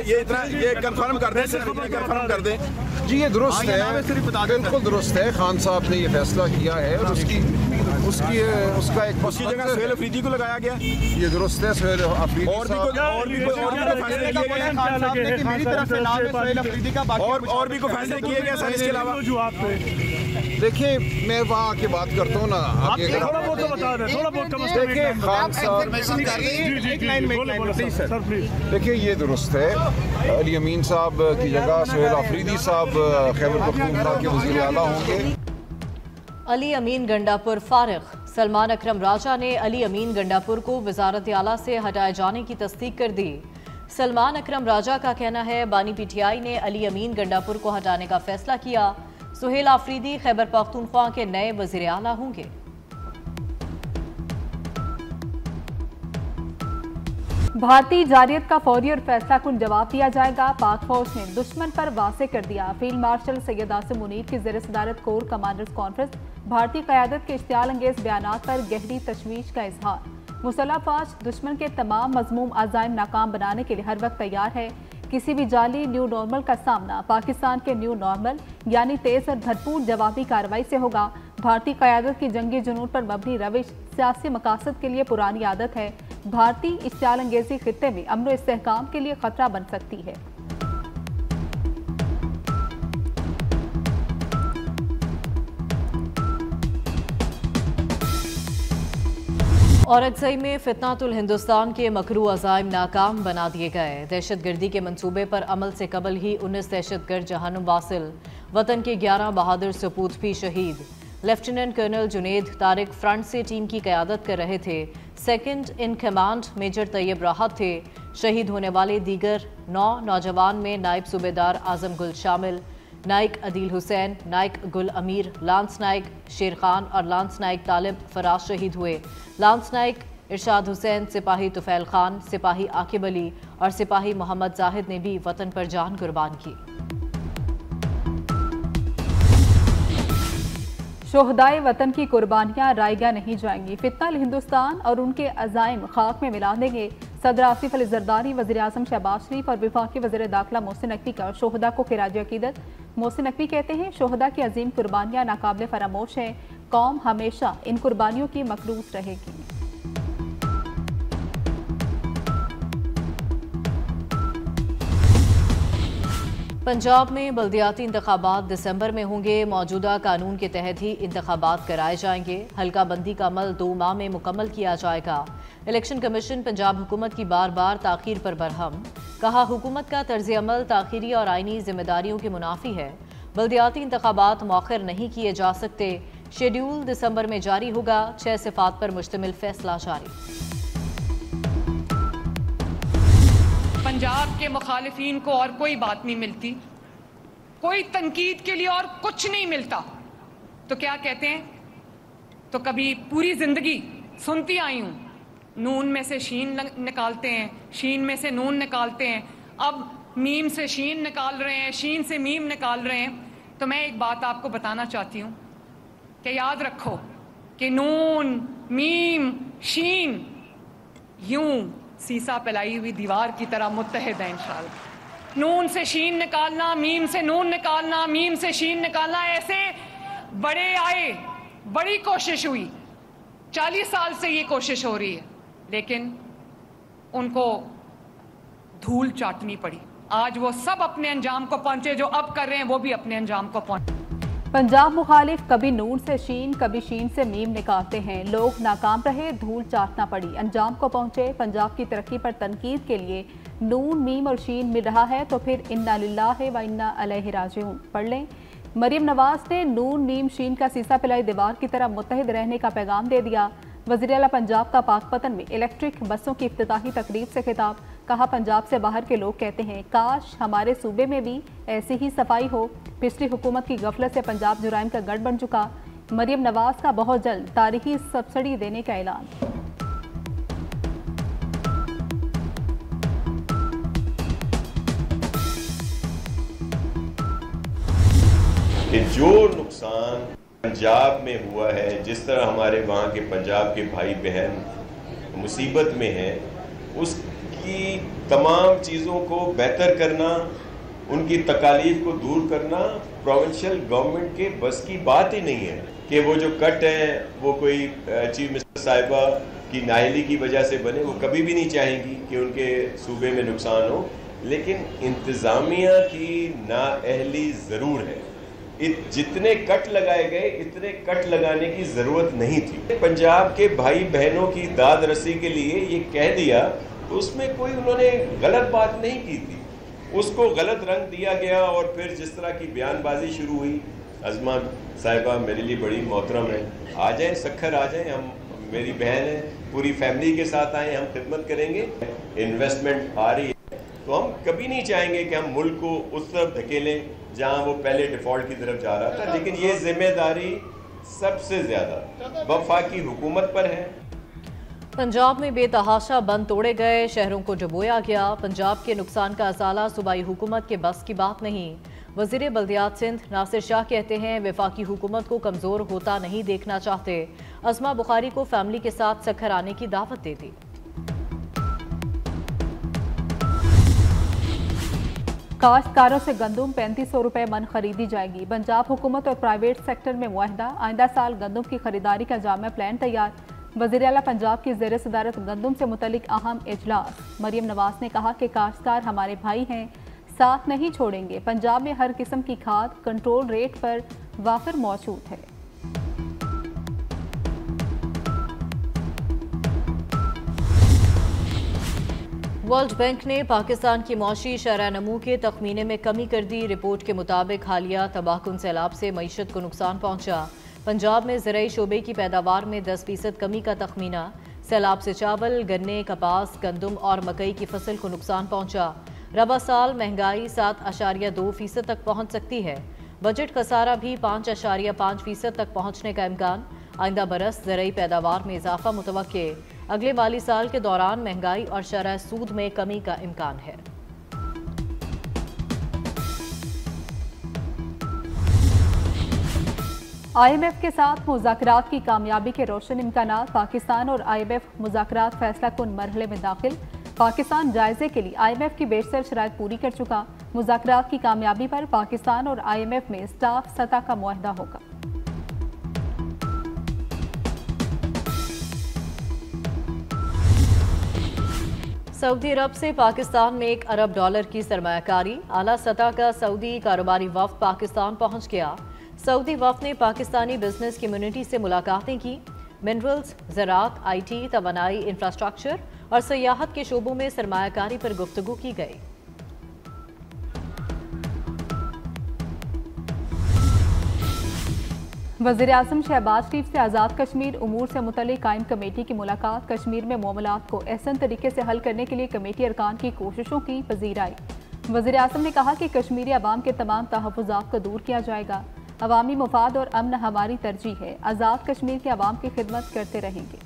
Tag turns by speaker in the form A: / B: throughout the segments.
A: ये इतना ये कंफर्म कर दें, कंफर्म कर दें
B: जी। ये दुरुस्त है, बिल्कुल दुरुस्त है। खान साहब ने ये फैसला किया है और उसका एक
A: जगह सुहेल अफरीदी को लगाया गया।
B: ये दुरुस्त है। सुहेल अफरीदी
A: और भी कोई फैसले किए गए सर इसके अलावा?
B: देखिए मैं वहाँ आके बात करता हूँ ना, देखिए खान साहब, देखिए ये दुरुस्त है। अली अमीन साहब की जगह सुहेल अफरीदी साहब खैबर पख्तूनख्वा के वज़ीर आला होंगे।
C: अली अमीन गंडापुर फारिग। सलमान अकरम राजा ने अली अमीन गंडापुर को वज़ारत आला से हटाए जाने की तस्दीक कर दी। सलमान अकरम राजा का कहना है बानी पीटीआई ने अली अमीन गंडापुर को हटाने का फैसला किया। सुहेल आफरीदी खैबर पख्तूनख्वा के नए वज़ीर आला होंगे।
D: भारतीय जारियत का फौरी और फैसला कुन जवाब दिया जाएगा। पाक फौज ने दुश्मन पर वाज़ेह कर दिया। फील्ड मार्शल सैयद आसिम मुनीर की ज़ेर सदारत कोर कमांडर्स कॉन्फ्रेंस। भारतीय क़यादत के इश्तियाल अंगेज बयानात पर गहरी तशवीश का इजहार। मुसल्लह फ़ौज दुश्मन के तमाम मज़मूम अज़ाइम नाकाम बनाने के लिए हर वक्त तैयार है। किसी भी जाली न्यू नॉर्मल का सामना पाकिस्तान के न्यू नॉर्मल यानी तेज़ और भरपूर जवाबी कार्रवाई से होगा। भारतीय क़यादत की जंगी जुनून पर मबनी रविश सियासी मकासद के लिए पुरानी आदत है। भारतीय इश्तियाल अंगेज़ी खित्ते में अमन व इस्तेहकाम के लिए खतरा बन सकती है।
C: औरंगज़ई में फितनातुल हिंदुस्तान के मकरू अज़ाइम नाकाम बना दिए गए। दहशतगर्दी के मंसूबे पर अमल से कबल ही 19 दहशतगर्द जहन्नुम वासिल। वतन के 11 बहादुर सपूत भी शहीद। Lieutenant colonel Junaid Tariq front से टीम की क़यादत कर रहे थे। Second in command major Tayyab Rahat थे। शहीद होने वाले दीगर 9 नौजवान में नायब सूबेदार आजम गुल शामिल, नाइक अदील हुसैन, नाइक गुल अमीर, लांस नाइक शेर खान और लांस नाइक तालिब फराज शहीद हुए। लांस नाइक इरशाद हुसैन, सिपाही तुफैल खान, सिपाही आकिब अली और सिपाही मोहम्मद जाहिद ने भी वतन पर जान कुर्बान की।
D: शोहदाए वतन की कुर्बानियां रायगा नहीं जाएंगी। फितनाल हिंदुस्तान और उनके अज़ाइम खाक में मिला देंगे। सदर आसिफ अली जरदारी, वज़ीर आज़म शहबाज शरीफ और वफाकी वज़ीर दाखिला मोहसिन नकवी का शोहदा को खिराज अकीदत। मोहसिन नकवी कहते हैं शोहदा की अजीम कुर्बानियां नाकाबिल फरामोश हैं। कौम हमेशा इन कुर्बानियों की मकरूज रहेगी।
C: पंजाब में बल्दियाती इंतखाबात दिसंबर में होंगे। मौजूदा कानून के तहत ही इंतखाबात कराए जाएंगे। हल्का बंदी का अमल 2 माह में मुकम्मल किया जाएगा। इलेक्शन कमीशन पंजाब हुकूमत की बार बार ताखीर पर बरहम। कहा हुकूमत का तर्ज अमल ताखीरी और आइनी जिम्मेदारियों के मुनाफी है। बल्दियाती इंतखाबात मौखर नहीं किए जा सकते। शेड्यूल दिसंबर में जारी होगा। 6 सिफात पर मुश्तमिल फैसला जारी।
E: पंजाब के मुखालिफिन को और कोई बात नहीं मिलती, कोई तनकीद के लिए और कुछ नहीं मिलता, तो क्या कहते हैं? तो कभी पूरी जिंदगी सुनती आई हूं, नून में से शीन निकालते हैं, शीन में से नून निकालते हैं, अब मीम से शीन निकाल रहे हैं, शीन से मीम निकाल रहे हैं। तो मैं एक बात आपको बताना चाहती हूं कि याद रखो कि नून, मीम, शीन यूं सीसा पिलाई हुई दीवार की तरह मुत्तहिद है इंशाअल्लाह। नून से शीन निकालना, मीम से नून निकालना, मीम से शीन निकालना, ऐसे बड़े आए, बड़ी कोशिश हुई, 40 साल से ये कोशिश हो रही है, लेकिन उनको धूल चाटनी पड़ी। आज वो सब अपने अंजाम को पहुंचे, जो अब कर रहे हैं वो भी अपने अंजाम को पहुंचे।
D: पंजाब मुखालिफ कभी नून से शीन, कभी शीन से मीम निकालते हैं। लोग नाकाम रहे, धूल चाटना पड़ी, अंजाम को पहुंचे। पंजाब की तरक्की पर तनकीद के लिए नून, मीम और शीन मिल रहा है तो फिर इन्ना लिल्लाहि व इन्ना अलैहि राजिऊन पढ़ लें। मरियम नवाज ने नून, मीम, शीन का सीसा पिलाई दीवार की तरह मुत्तहिद रहने का पैगाम दे दिया। वज़ीर आला पंजाब का पाकपतन में इलेक्ट्रिक बसों की इफ्तिताही तकरीब से खिताब। कहा पंजाब से बाहर के लोग कहते हैं काश हमारे सूबे में भी ऐसी ही सफाई हो। पिछली हुकूमत की गफलत से पंजाब जुराइम का गढ़ बन चुका। मरियम नवाज का बहुत जल्द तारीखी सब्सिडी देने का ऐलान।
F: कि जो नुकसान पंजाब में हुआ है, जिस तरह हमारे वहाँ के पंजाब के भाई बहन मुसीबत में हैं, की तमाम चीज़ों को बेहतर करना, उनकी तकालीफ को दूर करना प्रोविंशियल गवर्नमेंट के बस की बात ही नहीं है। कि वो जो कट है वो कोई चीफ मिनिस्टर साहिबा की नाअहली की वजह से बने, वो कभी भी नहीं चाहेंगी कि उनके सूबे में नुकसान हो, लेकिन इंतज़ामिया की नाअहली ज़रूर है। जितने कट लगाए गए इतने कट लगाने की ज़रूरत नहीं थी। पंजाब के भाई बहनों की दाद रसी के लिए ये कह दिया तो उसमें कोई उन्होंने गलत बात नहीं की थी, उसको गलत रंग दिया गया और फिर जिस तरह की बयानबाजी शुरू हुई। अज़मा साहिबा मेरे लिए बड़ी मोहतरम है, आ जाएं, सखर आ जाएं, हम मेरी बहन है, पूरी फैमिली के साथ आए, हम खिदमत करेंगे। इन्वेस्टमेंट आ रही है तो हम कभी नहीं चाहेंगे कि हम मुल्क को उस तरफ धकेलें जहां वो पहले डिफॉल्ट की तरफ जा रहा था, लेकिन ये जिम्मेदारी सबसे ज़्यादा वफाकी हुकूमत पर है।
C: पंजाब में बेतहाशा बंद तोड़े गए, शहरों को डुबोया गया। पंजाब के नुकसान का असाला सूबाई हुकूमत के बस की बात नहीं। वज़ीर बल्दियात सिंध नासिर शाह कहते हैं वफाकी हुकूमत को कमज़ोर होता नहीं देखना चाहते। अज़मा बुखारी को फैमिली के साथ सखर आने की दावत दे दी।
D: काश्तकारों से गंदम 3500 रुपए मन खरीदी जाएगी। पंजाब हुकूमत और प्राइवेट सेक्टर में मुआहदा, आइंदा साल गंदम की खरीदारी का जामा प्लान तैयार। वज़ीर आला पंजाब की ज़ेर सदारत गंदम से मुतल्लिक अहम इजलास। मरियम नवाज ने कहा कि काश्तकार हमारे भाई हैं, साथ नहीं छोड़ेंगे। पंजाब में हर किस्म की खाद कंट्रोल रेट पर वाफिर मौजूद है।
C: वर्ल्ड बैंक ने पाकिस्तान की मौशी शरह नमू के तखमीने में कमी कर दी। रिपोर्ट के मुताबिक हालिया तबाहकुन सैलाब से मईशत को नुकसान पहुंचा। पंजाब में ज़राई शोबे की पैदावार में 10% कमी का तखमीना। सैलाब से चावल, गन्ने, कपास, गंदम और मकई की फसल को नुकसान पहुंचा। रबा साल महंगाई 7.2% तक पहुंच सकती है। बजट खसारा भी 5.5% तक पहुंचने का इम्कान। आइंदा बरस ज़राई पैदावार में इजाफा मुतवक्के। अगले माली साल के दौरान महंगाई और शरह सूद में कमी का इम्कान है।
D: IMF के साथ मुज़ाकरात की कामयाबी के रोशन इम्कानात। पाकिस्तान और IMF मुज़ाकरात फैसला कुन मरहले में दाखिल। पाकिस्तान जायजे के लिए IMF की बेशतर शराइत पूरी कर चुका। मुज़ाकरात की कामयाबी पर पाकिस्तान और IMF में स्टाफ सतह का मुआहदा होगा।
C: सऊदी अरब से पाकिस्तान में $1 अरब की सरमायाकारी। आला सतह का सऊदी कारोबारी वफ्द पाकिस्तान पहुंच गया। सऊदी वफ्द ने पाकिस्तानी बिजनेस कम्युनिटी से मुलाकातें की। मिनरल्स, ज़राअत, IT, तवानाई, इंफ्रास्ट्रक्चर और सयाहत के शोबों में सरमायाकारी पर गुफ्तगू की गई।
D: वज़ीर आज़म शहबाज शरीफ से आज़ाद कश्मीर उमूर से मुतल्लिक़ कायम कमेटी की मुलाकात। कश्मीर में मामलात को एहसन तरीके से हल करने के लिए कमेटी अरकान की कोशिशों की पजीराई। वज़ीर आज़म ने कहा कि कश्मीरी अवाम के तमाम तहफ़्फ़ुज़ात को दूर किया जाएगा। अवामी मफाद और अमन हमारी तरजीह है। आज़ाद कश्मीर के अवाम की खिदमत करते रहेंगे।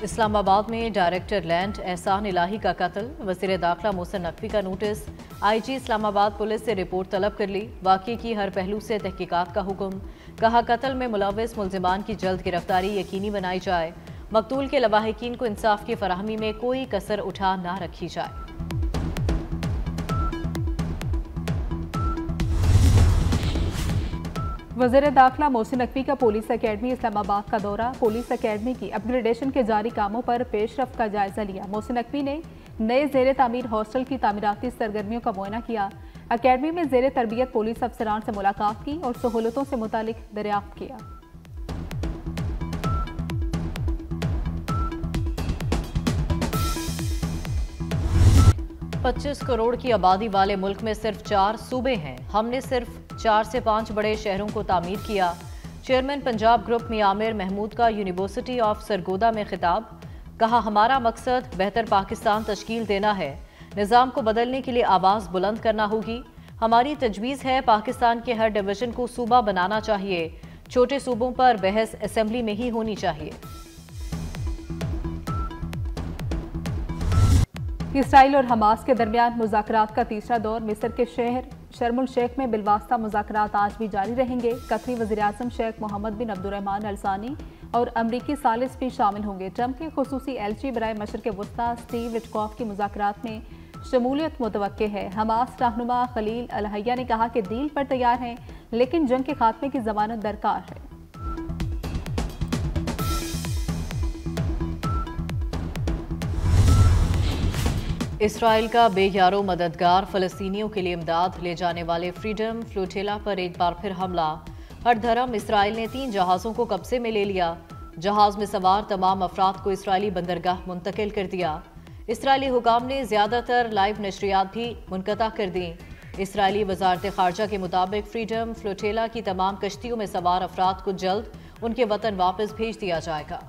C: इस्लामाबाद में डायरेक्टर लैंड एहसान इलाही का कत्ल। वज़ीर दाखिला मोहसिन नकवी का नोटिस। IG इस्लामाबाद पुलिस से रिपोर्ट तलब कर ली। वाक़े की हर पहलू से तहकीकात का हुक्म। कहा कत्ल में मुलव्विस मुल्ज़िमान की जल्द गिरफ्तारी यकीनी बनाई जाए। मकतूल के लवाहिकीन को इंसाफ की फराहमी में कोई कसर उठा ना रखी जाए।
D: वज़ीर दाखिला मोहसिन नकवी का पुलिस अकेडमी इस्लामाबाद का दौरा। पुलिस अकेडमी की अपग्रेडेशन के जारी कामों पर पेशरफ्त का जायजा लिया। मोहसिन नकवी ने नए ज़ेर तामीर हॉस्टल की तामीराती सरगर्मियों का मुआयना किया। अकेडमी में ज़ेर तरबियत पुलिस अफसरान से मुलाकात की और सहूलतों से मुतालिक दरियाफ्त किया।
C: पच्चीस करोड़ की आबादी वाले मुल्क में सिर्फ 4 सूबे हैं। हमने सिर्फ 4 से 5 बड़े शहरों को तामीर किया। चेयरमैन पंजाब ग्रुप मियामिर महमूद का यूनिवर्सिटी ऑफ सरगोदा में खिताब। कहा हमारा मकसद बेहतर पाकिस्तान तश्कील देना है। निज़ाम को बदलने के लिए आवाज़ बुलंद करना होगी। हमारी तजवीज़ है पाकिस्तान के हर डिवीज़न को सूबा बनाना चाहिए। छोटे सूबों पर बहस असेंबली में ही होनी चाहिए। इसराइल और हमास के दरमियान मुज़ाकरात का तीसरा दौर मिस्र के शहर
D: शर्मुल शेख में बिलवास्ता मुज़ाकरात आज भी जारी रहेंगे। कतरी वज़ीर-ए-आज़म शेख मोहम्मद बिन अब्दुर्रहमान अल सानी और अमरीकी सालिस भी शामिल होंगे। ट्रंप के खुसूसी एलची बराए मशरिक़ वस्ता स्टीव विटकॉफ की मुज़ाकरात में शमूलियत मुतवक्के है। हमास रहनुमा खलील अल हय्या ने कहा कि डील पर तैयार हैं, लेकिन जंग के खात्मे की ज़मानत दरकार है।
C: इसराइल का बेयारो मददगार फ़लस्तीनियों के लिए इमदाद ले जाने वाले फ्रीडम फ्लोटिला पर एक बार फिर हमला। हर धर्म इसराइल ने 3 जहाज़ों को कब्जे में ले लिया। जहाज़ में सवार तमाम अफराद को इसराइली बंदरगाह मुंतकिल कर दिया। इसराइली हुकाम ने ज़्यादातर लाइव नशरियात भी मुनक़ता कर दी। इसराइली वज़ारत ख़ारजा के मुताबिक फ्रीडम फ्लोटिला की तमाम कश्तियों में सवार अफराद को जल्द उनके वतन वापस भेज दिया जाएगा।